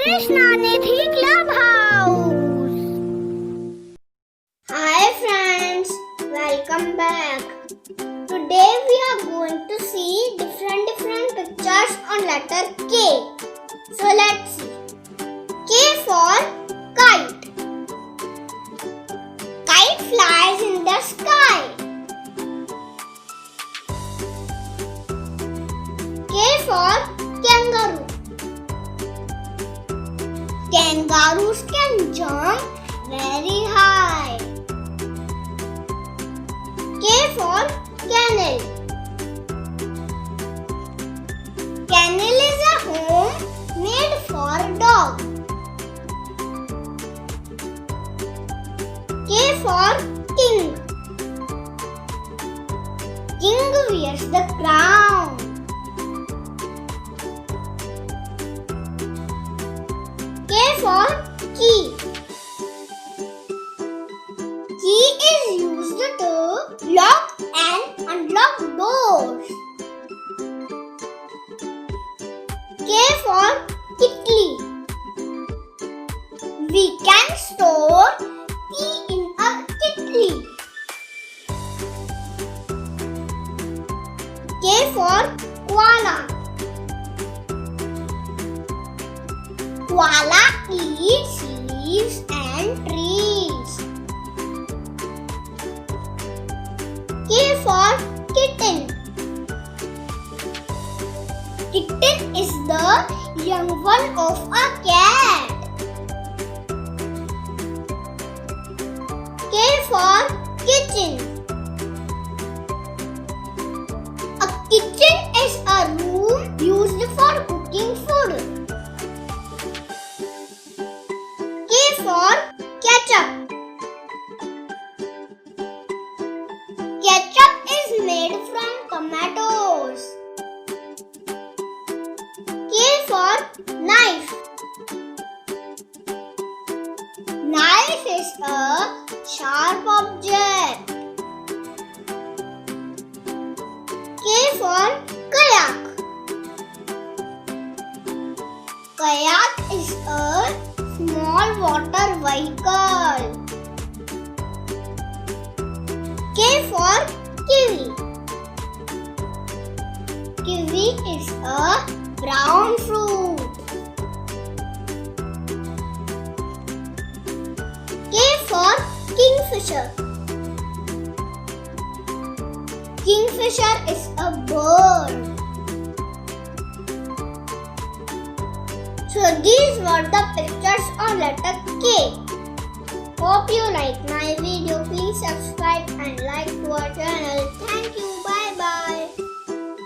Krishna, Nidhi, Clubhouse. Hi friends, welcome back. Today we are going to see different pictures on letter K. So let's see. K for kite. Kite flies in the sky. K for kangaroo. Kangaroos can jump very high. K for kennel. Kennel is a home made for dog. K for king. King wears the crown. K for key. Key is used to lock and unlock doors. K for KITTE. We can store tea in a KITTE. K for koala. Koala eats leaves and trees. K for kitten. Kitten is the young one of a cat. K for kitchen. A kitchen is a room used for cooking food. K for ketchup. Ketchup is made from tomatoes. K for knife. Knife is a sharp object. K for kayak. Kayak is a small water vehicle. K for kiwi. Kiwi is a brown fruit. K for kingfisher. Kingfisher is a bird. So these were the pictures on letter K. Hope you like my